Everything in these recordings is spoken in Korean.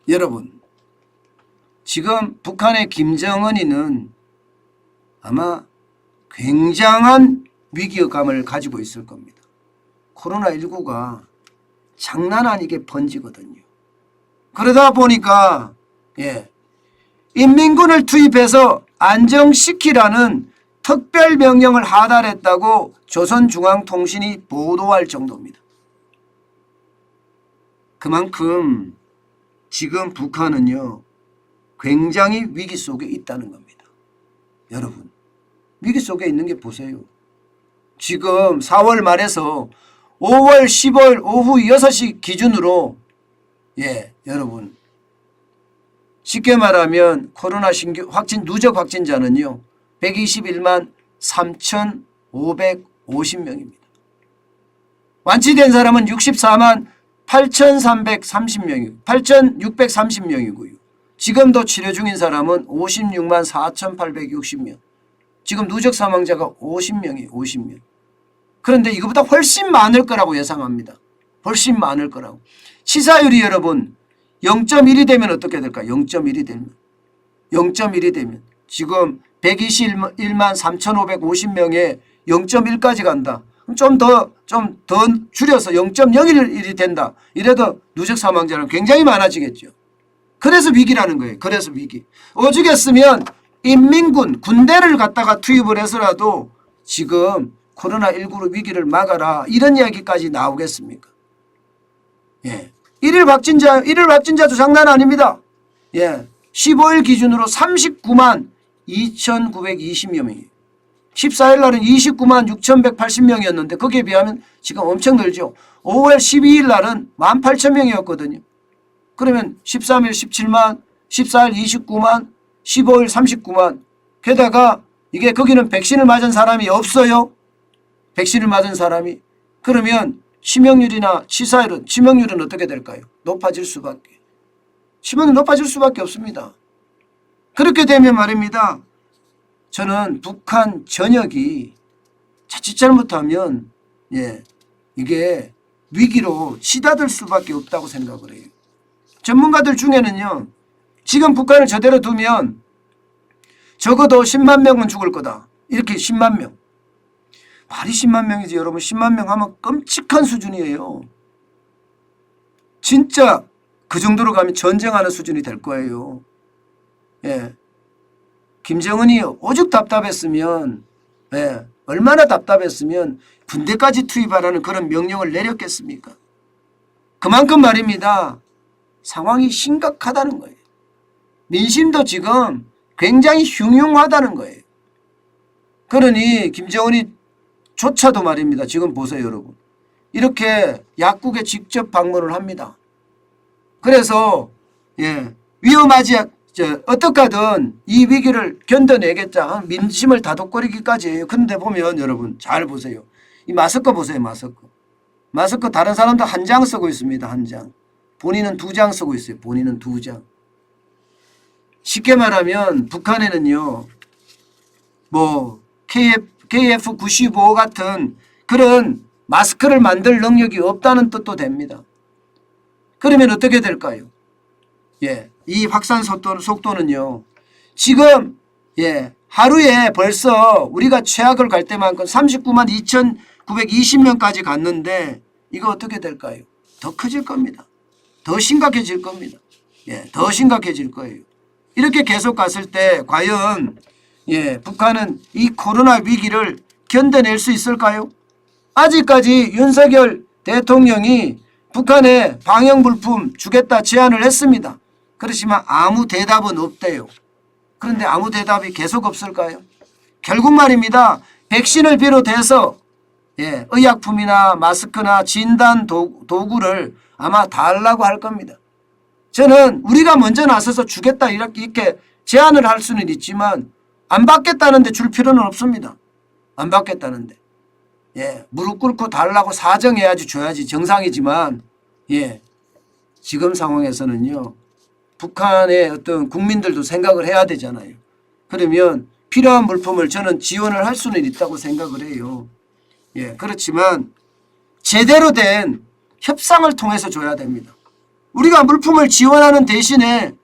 여러분, 지금 북한의 김정은이는 아마 굉장한 위기감을 가지고 있을 겁니다. 코로나19가 장난 아니게 번지거든요. 그러다 보니까 인민군을 투입해서 안정시키라는 특별명령을 하달했다고 조선중앙통신이 보도할 정도입니다. 그만큼 지금 북한은요 굉장히 위기 속에 있다는 겁니다. 여러분, 위기 속에 있는 게 보세요. 지금 4월 말에서 5월 10월 오후 6시 기준으로 여러분 쉽게 말하면 코로나 신규 누적 확진자는요 121만 3,550명입니다. 완치된 사람은 64만 8,330명이고 8,630명이고요. 지금도 치료 중인 사람은 56만 4,860명. 지금 누적 사망자가 50명이에요. 50명. 그런데 이거보다 훨씬 많을 거라고 예상합니다. 훨씬 많을 거라고. 치사율이 여러분 0.1이 되면 어떻게 될까요? 0.1이 되면. 0.1이 되면. 지금 121만 3,550명에 0.1까지 간다. 좀 더 줄여서 0.01이 된다. 이래도 누적 사망자는 굉장히 많아지겠죠. 그래서 위기라는 거예요. 그래서 위기. 오죽했으면 인민군, 군대를 갖다가 투입을 해서라도 지금 코로나19로 위기를 막아라. 이런 이야기까지 나오겠습니까? 1일 확진자도 장난 아닙니다. 15일 기준으로 39만 2,920여 명이에요. 14일 날은 29만 6,180명이었는데 거기에 비하면 지금 엄청 늘죠. 5월 12일 날은 18,000명이었거든요. 그러면 13일 17만, 14일 29만, 15일 39만. 게다가 이게 거기는 백신을 맞은 사람이 없어요. 백신을 맞은 사람이. 그러면 치명률이나 치명률은 어떻게 될까요? 높아질 수밖에. 치명률이 높아질 수밖에 없습니다. 그렇게 되면 말입니다. 저는 북한 전역이 자칫 잘못하면 이게 위기로 치닫을 수밖에 없다고 생각을 해요. 전문가들 중에는요. 지금 북한을 저대로 두면 적어도 10만 명은 죽을 거다. 이렇게 10만 명. 말이 10만 명이지 여러분. 10만 명 하면 끔찍한 수준이에요. 진짜 그 정도로 가면 전쟁하는 수준이 될 거예요. 김정은이 오죽 답답했으면 얼마나 답답했으면 군대까지 투입하라는 그런 명령을 내렸겠습니까? 그만큼 말입니다. 상황이 심각하다는 거예요. 민심도 지금 굉장히 흉흉하다는 거예요. 그러니 김정은이 조차도 말입니다. 지금 보세요 여러분. 이렇게 약국에 직접 방문을 합니다. 그래서 위험하지 어떻게든 이 위기를 견뎌내겠다. 민심을 다독거리기까지 해요. 그런데 보면 여러분 잘 보세요. 이 마스크 보세요. 마스크 다른 사람도 한 장 쓰고 있습니다. 한 장. 본인은 2장 쓰고 있어요. 본인은 2장. 쉽게 말하면 북한에는요. 뭐 KF95 같은 그런 마스크를 만들 능력이 없다는 뜻도 됩니다. 그러면 어떻게 될까요? 이 확산 속도는요. 지금 하루에 벌써 우리가 최악을 갈 때만큼 39만 2,920명까지 갔는데 이거 어떻게 될까요? 더 커질 겁니다. 더 심각해질 겁니다. 더 심각해질 거예요. 이렇게 계속 갔을 때 과연 북한은 이 코로나 위기를 견뎌낼 수 있을까요? 아직까지 윤석열 대통령이 북한에 방역물품 주겠다 제안을 했습니다. 그렇지만 아무 대답은 없대요. 그런데 아무 대답이 계속 없을까요? 결국 말입니다. 백신을 비롯해서 의약품이나 마스크나 진단 도구를 아마 달라고 할 겁니다. 저는 우리가 먼저 나서서 주겠다 이렇게 제안을 할 수는 있지만 안 받겠다는데 줄 필요는 없습니다. 안 받겠다는데. 무릎 꿇고 달라고 사정해야지 줘야지 정상이지만 지금 상황에서는요. 북한의 어떤 국민들도 생각을 해야 되잖아요. 그러면 필요한 물품을 저는 지원을 할 수는 있다고 생각을 해요. 그렇지만 제대로 된 협상을 통해서 줘야 됩니다. 우리가 물품을 지원하는 대신에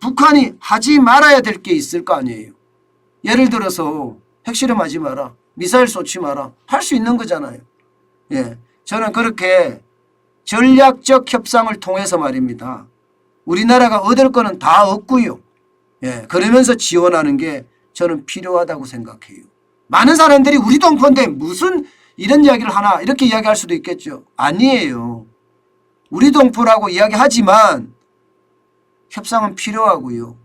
북한이 하지 말아야 될 게 있을 거 아니에요. 예를 들어서 핵실험하지 마라. 미사일 쏘지 마라. 할 수 있는 거잖아요. 예, 저는 그렇게 전략적 협상을 통해서 말입니다. 우리나라가 얻을 거는 다 얻고요. 예, 그러면서 지원하는 게 저는 필요하다고 생각해요. 많은 사람들이 우리 동포인데 무슨 이런 이야기를 하나 이렇게 이야기할 수도 있겠죠. 아니에요. 우리 동포라고 이야기하지만 협상은 필요하고요.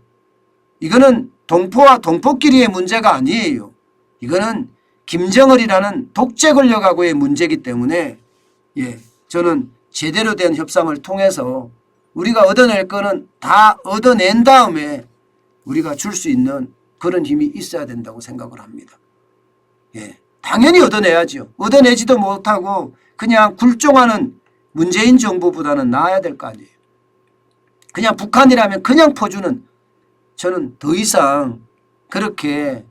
이거는 동포와 동포끼리의 문제가 아니에요. 이거는 김정을이라는 독재 권력하고의 문제이기 때문에 예, 저는 제대로 된 협상을 통해서 우리가 얻어낼 거는 다 얻어낸 다음에 우리가 줄 수 있는 그런 힘이 있어야 된다고 생각을 합니다. 예, 당연히 얻어내야죠. 얻어내지도 못하고 그냥 굴종하는 문재인 정부보다는 나아야 될 거 아니에요. 그냥 북한이라면 그냥 퍼주는, 저는 더 이상 그렇게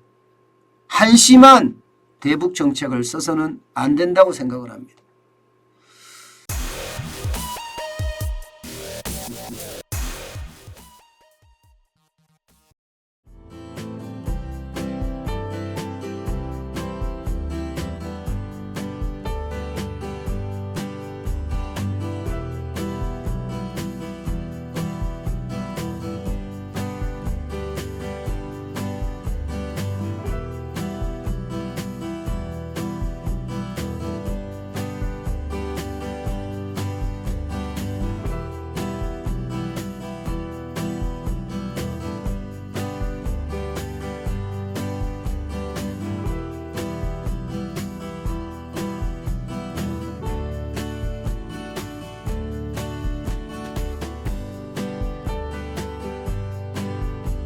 한심한 대북 정책을 써서는 안 된다고 생각을 합니다.